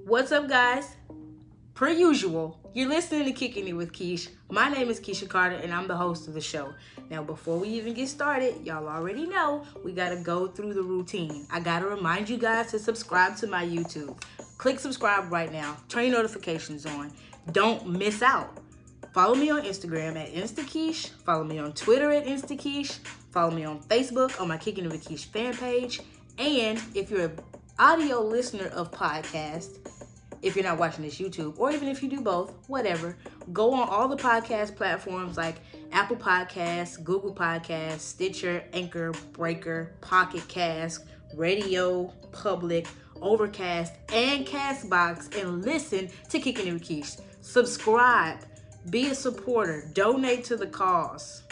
What's up, guys? Per usual, you're listening to Kicking It with Keesh. My name is Keisha Carter, and I'm the host of the show. Now, before we even get started, y'all already know we gotta go through the routine. I gotta remind you guys to subscribe to my YouTube. Click subscribe right now. Turn your notifications on. Don't miss out. Follow me on Instagram at InstaKeish. Follow me on Twitter at InstaKeish. Follow me on Facebook on my Kicking It with Keish fan page. And if you're an audio listener of podcasts, if you're not watching this YouTube, or even if you do both, whatever, go on all the podcast platforms like Apple Podcasts, Google Podcasts, Stitcher, Anchor, Breaker, Pocket Cast, Radio Public, Overcast, and Castbox, and listen to Kicking It with Keish. Subscribe, be a supporter, donate to the cause,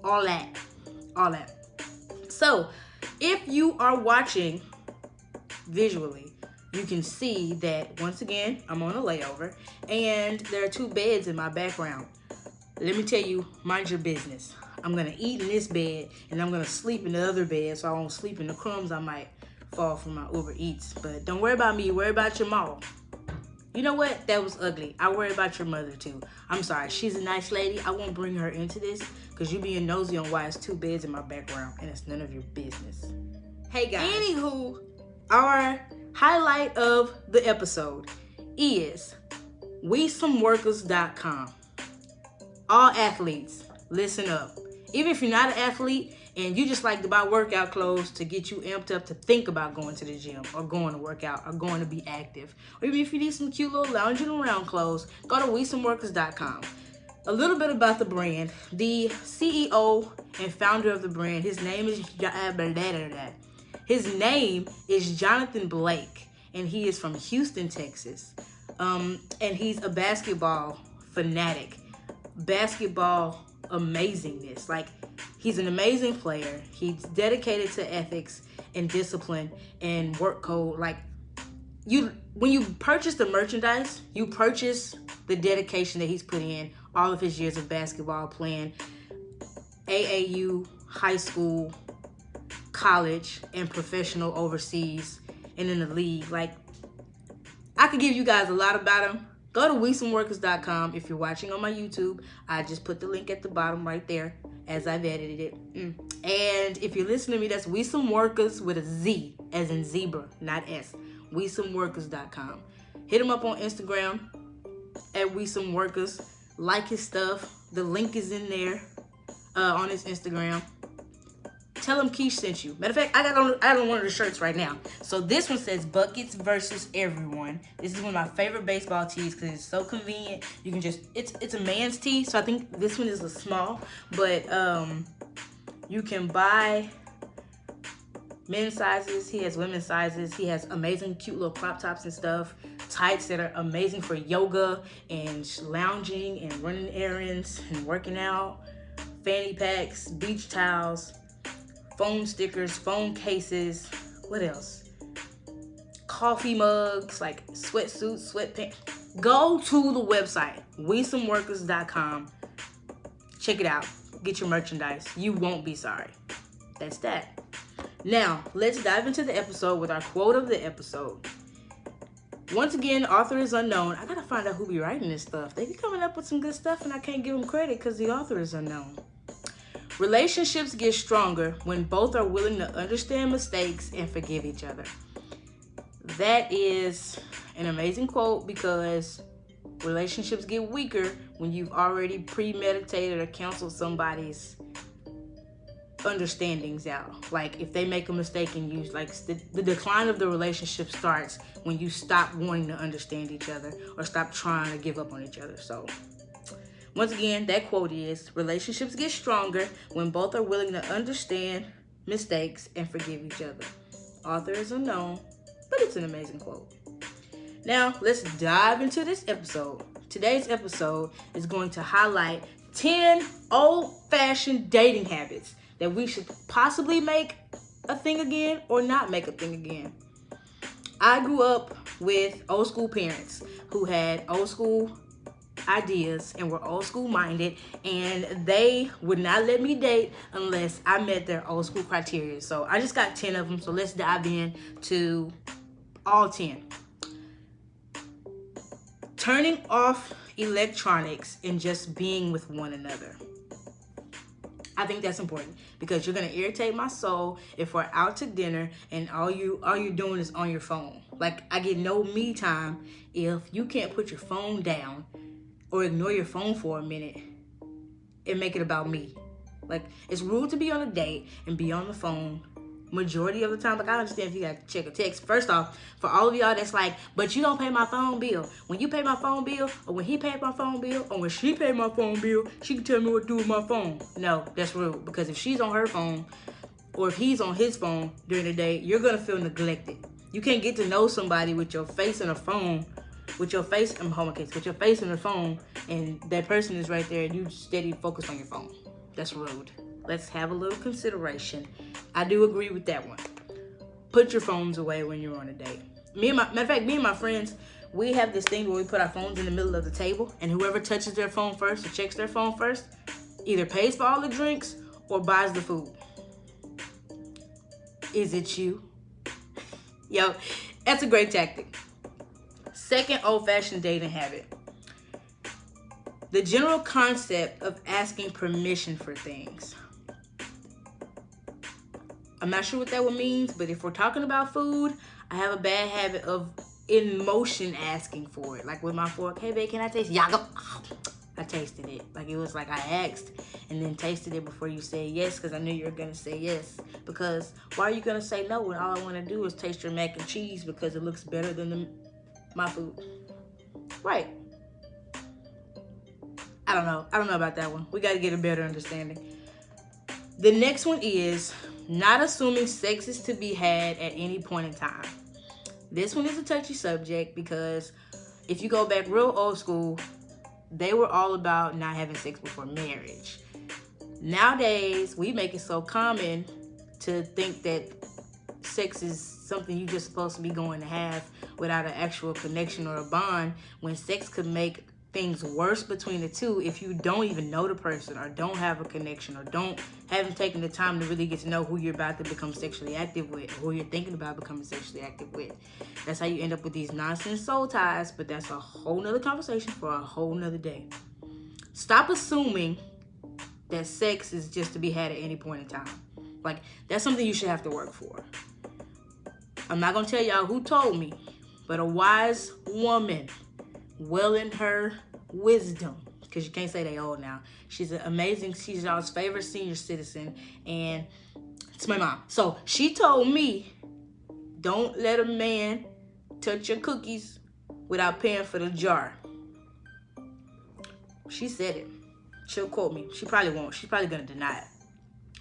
all that. So, if you are watching visually, you can see that, once again, I'm on a layover, and there are two beds in my background. Let me tell you, mind your business. I'm going to eat in this bed, and I'm going to sleep in the other bed, so I won't sleep in the crumbs I might fall from my Uber Eats. But don't worry about me, worry about your mom. You know what? That was ugly. I worry about your mother, too. I'm sorry. She's a nice lady. I won't bring her into this, because you being nosy on why it's two beds in my background, and it's none of your business. Hey, guys. Anywho, our highlight of the episode is WeSomeWorkers.com. All athletes, listen up. Even if you're not an athlete and you just like to buy workout clothes to get you amped up to think about going to the gym or going to work out or going to be active, or even if you need some cute little lounging around clothes, go to WeSomeWorkers.com. A little bit about the brand. The CEO and founder of the brand, his name is Jonathan Blake, and he is from Houston, Texas. And he's a basketball fanatic. Basketball amazingness. Like, he's an amazing player. He's dedicated to ethics and discipline and work code. Like, when you purchase the merchandise, you purchase the dedication that he's put in all of his years of basketball playing AAU, high school, college, and professional overseas and in the league. Like, I could give you guys a lot about him. Go to WeSomeWorkers.com. If you're watching on my YouTube, I just put the link at the bottom right there as I've edited it. And if you're listening to me, that's WeSomeWorkers with a Z, as in zebra, not S. WeSomeWorkers.com. Hit him up on Instagram at WeSomeWorkers. Like his stuff. The link is in there on his Instagram. Tell him Keesh sent you. Matter of fact, I got on one of the shirts right now. So this one says Buckets versus Everyone. This is one of my favorite baseball tees because it's so convenient. You can just, it's a man's tee, so I think this one is a small. But you can buy men's sizes. He has women's sizes. He has amazing cute little crop tops and stuff. Tights that are amazing for yoga and lounging and running errands and working out. Fanny packs, beach towels, phone stickers, phone cases, what else? Coffee mugs, like sweatsuits, sweatpants. Go to the website, WeSomeWorkers.com. Check it out. Get your merchandise. You won't be sorry. That's that. Now, let's dive into the episode with our quote of the episode. Once again, author is unknown. I gotta find out who be writing this stuff. They be coming up with some good stuff and I can't give them credit because the author is unknown. Relationships get stronger when both are willing to understand mistakes and forgive each other. That is an amazing quote because relationships get weaker when you've already premeditated or canceled somebody's understandings out. Like, if they make a mistake and you, like, the decline of the relationship starts when you stop wanting to understand each other or stop trying to give up on each other. So once again, that quote is, relationships get stronger when both are willing to understand mistakes and forgive each other. Author is unknown, but it's an amazing quote. Now, let's dive into this episode. Today's episode is going to highlight 10 old-fashioned dating habits that we should possibly make a thing again or not make a thing again. I grew up with old school parents who had old school ideas and were old school minded, and they would not let me date unless I met their old school criteria. So I just got 10 of them, so let's dive in to all 10. Turning off electronics and just being with one another. I think that's important because you're gonna irritate my soul if we're out to dinner and all you're doing is on your phone. Like, I get no me time if you can't put your phone down or ignore your phone for a minute and make it about me. Like, it's rude to be on a date and be on the phone majority of the time. Like, I understand if you got to check a text. First off, for all of y'all that's like, but you don't pay my phone bill. When you pay my phone bill, or when he paid my phone bill, or when she paid my phone bill, she can tell me what to do with my phone. No, that's rude. Because if she's on her phone, or if he's on his phone during the day, you're going to feel neglected. You can't get to know somebody with your face in a phone, with your face in the phone, and that person is right there and you steady focused on your phone. That's rude. Let's have a little consideration. I do agree with that one. Put your phones away when you're on a date. Me and my friends, we have this thing where we put our phones in the middle of the table, and whoever touches their phone first or checks their phone first either pays for all the drinks or buys the food. Is it you? Yo, that's a great tactic. Second old-fashioned dating habit. The general concept of asking permission for things. I'm not sure what that one means, but if we're talking about food, I have a bad habit of in motion asking for it. Like with my fork, hey babe, can I taste it? Yeah, I tasted it. Like, it was like I asked and then tasted it before you said yes, because I knew you were going to say yes. Because why are you going to say no when all I want to do is taste your mac and cheese because it looks better than my food? Right. I don't know about that one. We got to get a better understanding. The next one is not assuming sex is to be had at any point in time. This one is a touchy subject because if you go back real old school, they were all about not having sex before marriage. Nowadays, we make it so common to think that sex is something you're just supposed to be going to have without an actual connection or a bond, when sex could make things worse between the two if you don't even know the person or don't have a connection or haven't taken the time to really get to know who you're about to become sexually active with, or who you're thinking about becoming sexually active with. That's how you end up with these nonsense soul ties, but that's a whole nother conversation for a whole nother day. Stop assuming that sex is just to be had at any point in time. Like, that's something you should have to work for. I'm not gonna tell y'all who told me, but a wise woman, well in her wisdom, because you can't say they old now. She's y'all's favorite senior citizen, and it's my mom. So she told me, don't let a man touch your cookies without paying for the jar. She said it. She'll quote me. She probably won't. She's probably gonna deny it.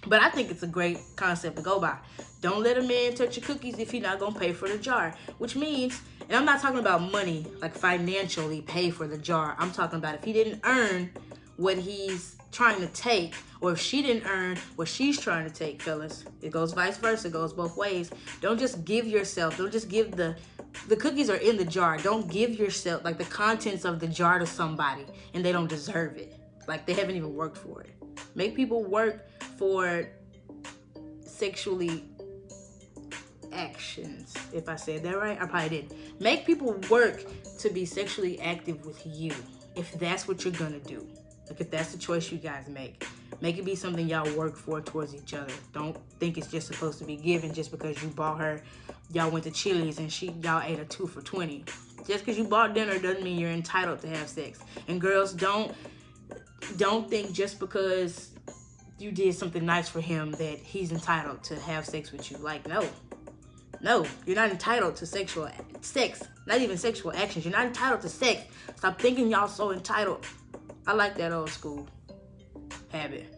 But I think it's a great concept to go by. Don't let a man touch your cookies if he's not gonna pay for the jar. Which means, and I'm not talking about money, like financially pay for the jar. I'm talking about if he didn't earn what he's trying to take, or if she didn't earn what she's trying to take, fellas. It goes vice versa. It goes both ways. Don't just give yourself. Don't just give the cookies are in the jar. Don't give yourself, like, the contents of the jar to somebody and they don't deserve it. Like, they haven't even worked for it. Make people work for sexually actions. If I said that right, I probably didn't. Make people work to be sexually active with you, if that's what you're gonna do. Like, if that's the choice you guys make it be something y'all work for towards each other. Don't think it's just supposed to be given just because you bought her. Y'all went to Chili's and y'all ate a 2 for $20. Just because you bought dinner doesn't mean you're entitled to have sex. And girls, don't think just because you did something nice for him that he's entitled to have sex with you. Like, no, you're not entitled to sex, not even sexual actions. You're not entitled to sex. Stop thinking y'all so entitled. I like that old school habit.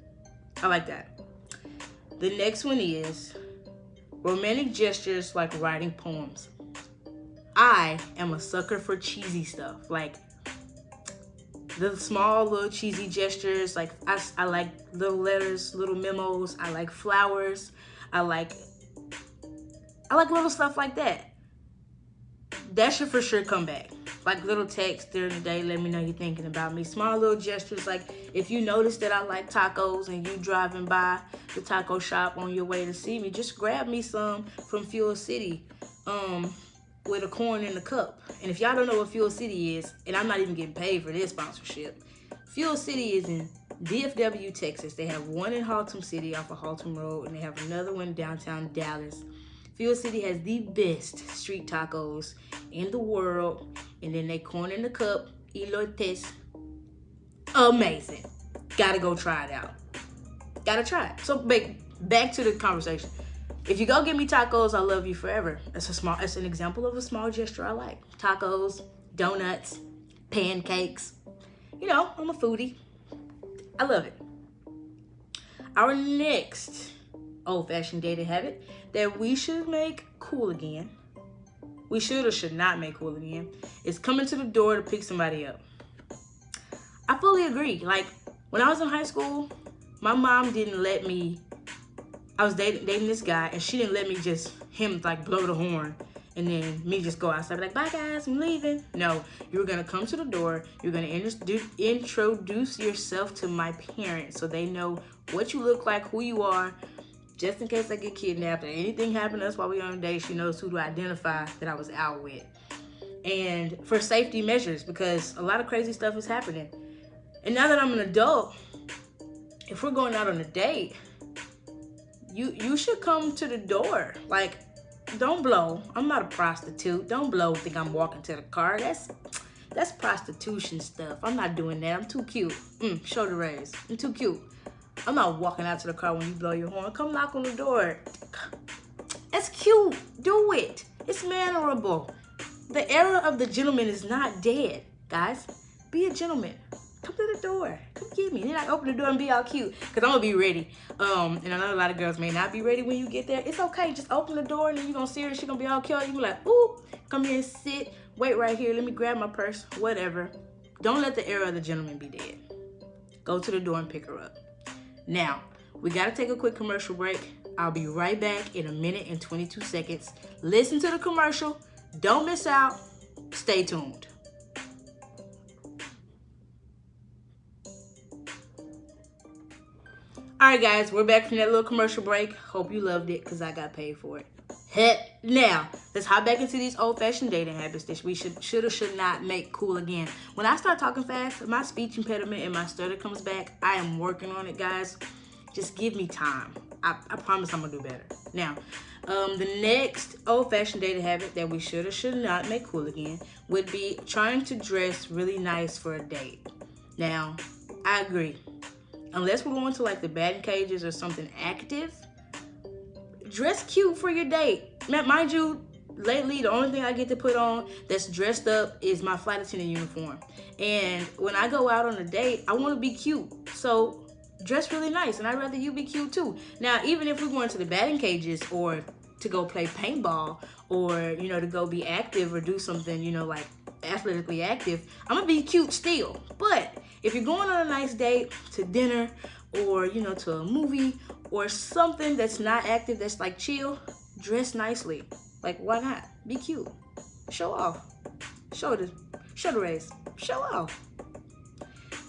I like that. The next one is romantic gestures like writing poems. I am a sucker for cheesy stuff. Like, the small little cheesy gestures. Like, I like little letters, little memos. I like flowers. I like little stuff like that. That should for sure come back. Like little texts during the day, let me know you're thinking about me. Small little gestures, like if you notice that I like tacos and you driving by the taco shop on your way to see me, just grab me some from Fuel City. with a corn in the cup. And if y'all don't know what Fuel City is, and I'm not even getting paid for this sponsorship, Fuel City is in DFW, Texas. They have one in Haltom City off of Haltom Road, and they have another one downtown Dallas. Fuel City has the best street tacos in the world, and then they corn in the cup, elotes, amazing. Gotta go try it out. Gotta try it. So back to the conversation. If you go get me tacos, I love you forever. It's an example of a small gesture I like. Tacos, donuts, pancakes. You know, I'm a foodie. I love it. Our next old-fashioned dating habit that we should make cool again, we should or should not make cool again, is coming to the door to pick somebody up. I fully agree. Like, when I was in high school, my mom didn't let me, I was dating this guy, and she didn't let me just, him like blow the horn and then me just go outside, be like, bye guys, I'm leaving. No, you were gonna come to the door, you're gonna introduce yourself to my parents so they know what you look like, who you are, just in case I get kidnapped or anything happened to us while we were on a date, she knows who to identify that I was out with. And for safety measures, because a lot of crazy stuff is happening. And now that I'm an adult, if we're going out on a date, you should come to the door. Like, don't blow. I'm not a prostitute. Don't blow, think I'm walking to the car. That's prostitution stuff. I'm not doing that. I'm too cute. Shoulder raise. I'm too cute. I'm not walking out to the car when you blow your horn. Come knock on the door. That's cute. Do it. It's mannerable. The era of the gentleman is not dead, guys. Be a gentleman. Come to the door. Come get me. Then I open the door and be all cute. Because I'm going to be ready. And I know a lot of girls may not be ready when you get there. It's okay. Just open the door and then you're going to see her and she's going to be all cute. You be like, ooh, come here and sit. Wait right here. Let me grab my purse. Whatever. Don't let the era of the gentleman be dead. Go to the door and pick her up. Now, we got to take a quick commercial break. I'll be right back in a minute and 22 seconds. Listen to the commercial. Don't miss out. Stay tuned. All right, guys, we're back from that little commercial break. Hope you loved it because I got paid for it. Now, let's hop back into these old-fashioned dating habits that we should or should not make cool again. When I start talking fast, my speech impediment and my stutter comes back. I am working on it, guys. Just give me time. I promise I'm going to do better. Now, the next old-fashioned dating habit that we should or should not make cool again would be trying to dress really nice for a date. Now, I agree. Unless we're going to like the batting cages or something active, dress cute for your date. Mind you, lately the only thing I get to put on that's dressed up is my flight attendant uniform. And when I go out on a date, I want to be cute. So dress really nice, and I'd rather you be cute too. Now, even if we're going to the batting cages or to go play paintball or, you know, to go be active or do something, you know, like athletically active, I'm going to be cute still. But if you're going on a nice date to dinner or, you know, to a movie or something that's not active, that's like chill, dress nicely. Like, why not? Be cute. Show off. Show the race. Show off.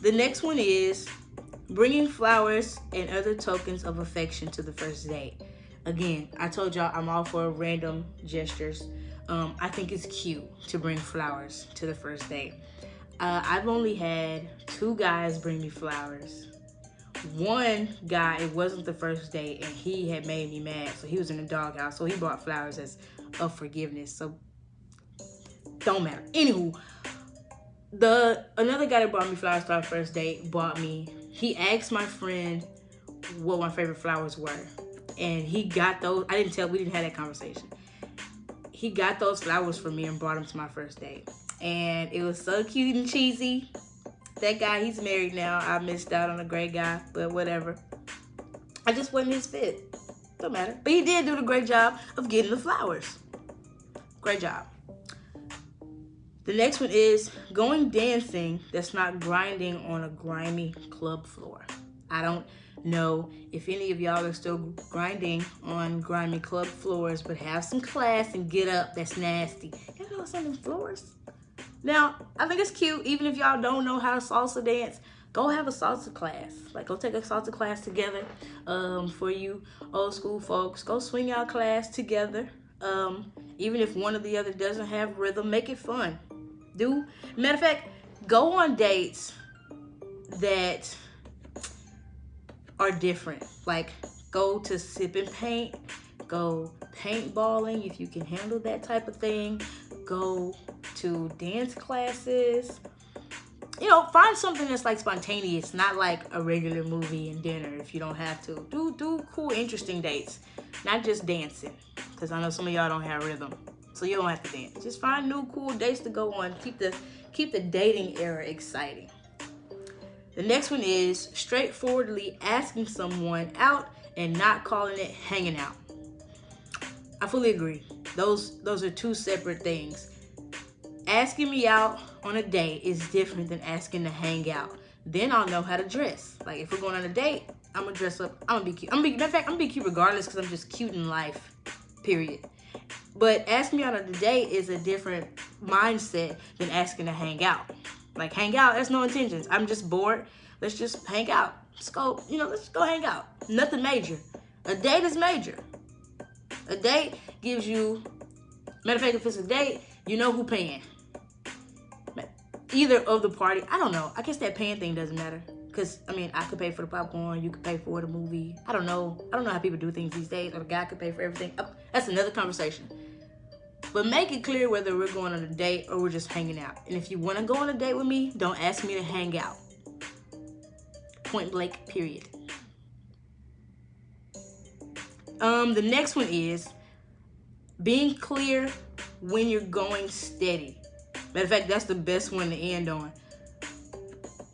The next one is bringing flowers and other tokens of affection to the first date. Again, I told y'all I'm all for random gestures. I think it's cute to bring flowers to the first date. I've only had 2 guys bring me flowers. One guy, it wasn't the first date, and he had made me mad, so he was in the doghouse, so he brought flowers as of forgiveness, so don't matter. Anywho, another guy that brought me flowers to our first date he asked my friend what my favorite flowers were, and he got those. We didn't have that conversation. He got those flowers for me and brought them to my first date. And it was so cute and cheesy. That guy, he's married now. I missed out on a great guy, but whatever. I just wasn't his fit. Don't matter. But he did do the great job of getting the flowers. Great job. The next one is going dancing that's not grinding on a grimy club floor. I don't know if any of y'all are still grinding on grimy club floors, but have some class and get up. That's nasty. You know what's on them floors? Now, I think it's cute, even if y'all don't know how to salsa dance, go have a salsa class. Like, go take a salsa class together for you old school folks. Go swing out class together. Even if one or the other doesn't have rhythm, make it fun. Matter of fact, go on dates that are different. Like, go to sip and paint, go paintballing if you can handle that type of thing, go to dance classes. Find something that's like spontaneous, not like a regular movie and dinner if you don't have to. Do cool, interesting dates, not just dancing, because I know some of y'all don't have rhythm, so you don't have to dance. Just find new cool dates to go on. Keep the dating era exciting. The next one is straightforwardly asking someone out and not calling it hanging out. I fully agree. Those are two separate things. Asking me out on a date is different than asking to hang out. Then I'll know how to dress. Like, if we're going on a date, I'm gonna dress up. I'm gonna be cute. Matter of fact, I'm gonna be cute regardless, because I'm just cute in life. Period. But asking me out on a date is a different mindset than asking to hang out. Like, hang out, there's no intentions. I'm just bored. Let's just hang out. Let's go hang out. Nothing major. A date is major. A date gives you, matter of fact, if it's a date, you know who paying. Either of the party. I don't know. I guess that paying thing doesn't matter. Because, I could pay for the popcorn. You could pay for the movie. I don't know how people do things these days. Or the guy could pay for everything. That's another conversation. But make it clear whether we're going on a date or we're just hanging out. And if you want to go on a date with me, don't ask me to hang out. Point blank, period. The next one is being clear when you're going steady. Matter of fact, that's the best one to end on.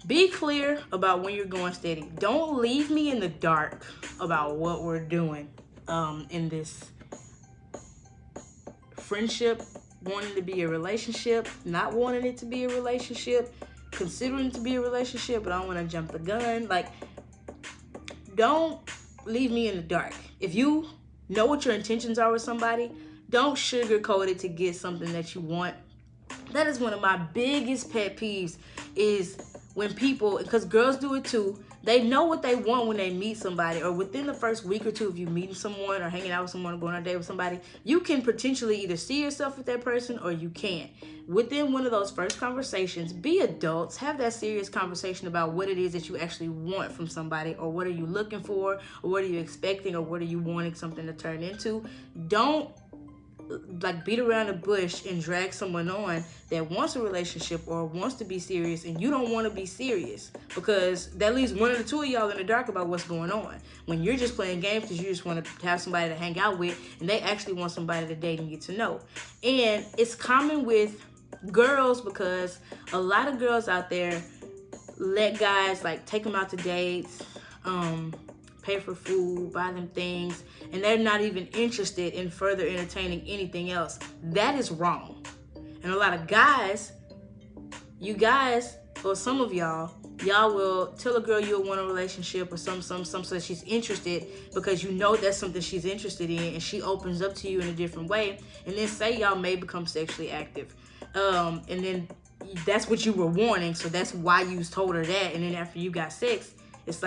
Be clear about when you're going steady. Don't leave me in the dark about what we're doing in this friendship, wanting to be a relationship, not wanting it to be a relationship, considering it to be a relationship, but I don't want to jump the gun. Like, don't leave me in the dark. If you know what your intentions are with somebody, don't sugarcoat it to get something that you want. That is one of my biggest pet peeves, is when people, because girls do it too, they know what they want when they meet somebody, or within the first week or two of you meeting someone or hanging out with someone or going on a date with somebody, you can potentially either see yourself with that person or you can't. Within one of those first conversations, be adults, have that serious conversation about what it is that you actually want from somebody, or what are you looking for, or what are you expecting, or what are you wanting something to turn into. Don't beat around the bush and drag someone on that wants a relationship or wants to be serious, and you don't want to be serious, because that leaves one of the two of y'all in the dark about what's going on, when you're just playing games because you just want to have somebody to hang out with, and they actually want somebody to date and get to know. And it's common with girls, because a lot of girls out there let guys take them out to dates, pay for food, buy them things, and they're not even interested in further entertaining anything else. That is wrong. And a lot of guys, you guys, or some of y'all will tell a girl you'll want a relationship or some so she's interested, because you know that's something she's interested in, and she opens up to you in a different way, and then say y'all may become sexually active. And then that's what you were wanting, so that's why you told her that, and then after you got sex, it's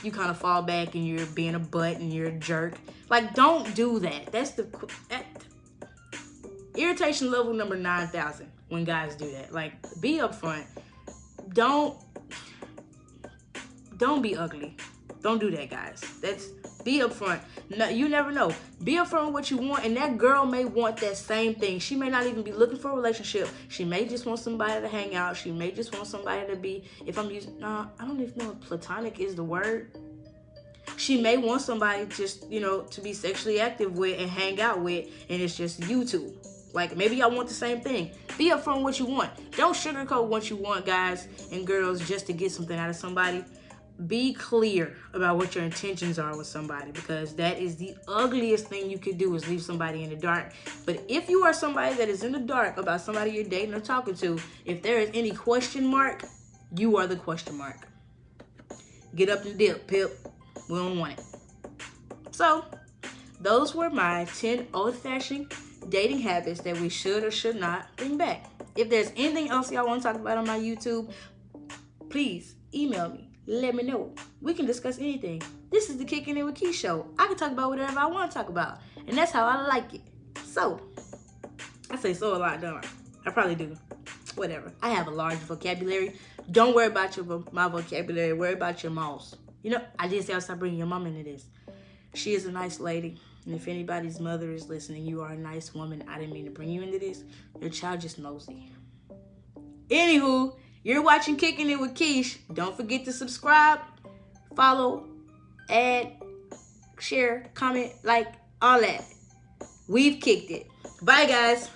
you kind of fall back and you're being a butt and you're a jerk. Don't do that. That's the irritation level number 9,000 when guys do that. Be upfront. Don't be ugly. Don't do that, guys. Be upfront. No, you never know. Be upfront with what you want, and that girl may want that same thing. She may not even be looking for a relationship. She may just want somebody to hang out. She may just want somebody to be, I don't even know if platonic is the word. She may want somebody just, to be sexually active with and hang out with, and it's just you two. Maybe y'all want the same thing. Be upfront with what you want. Don't sugarcoat what you want, guys and girls, just to get something out of somebody. Be clear about what your intentions are with somebody, because that is the ugliest thing you could do, is leave somebody in the dark. But if you are somebody that is in the dark about somebody you're dating or talking to, if there is any question mark, you are the question mark. Get up and dip, pip. We don't want it. So, those were my 10 old-fashioned dating habits that we should or should not bring back. If there's anything else y'all want to talk about on my YouTube, please email me. Let me know. We can discuss anything. This is the Kicking It with Keesh show. I can talk about whatever I want to talk about, and that's how I like it. So, I say so a lot, don't I? I probably do. Whatever. I have a large vocabulary. Don't worry about my vocabulary. Worry about your mouse. You know, I did say I'll start bringing your mom into this. She is a nice lady. And if anybody's mother is listening, you are a nice woman. I didn't mean to bring you into this. Your child just nosy. Anywho, you're watching Kicking It with Keesh. Don't forget to subscribe, follow, add, share, comment, like, all that. We've kicked it. Bye, guys.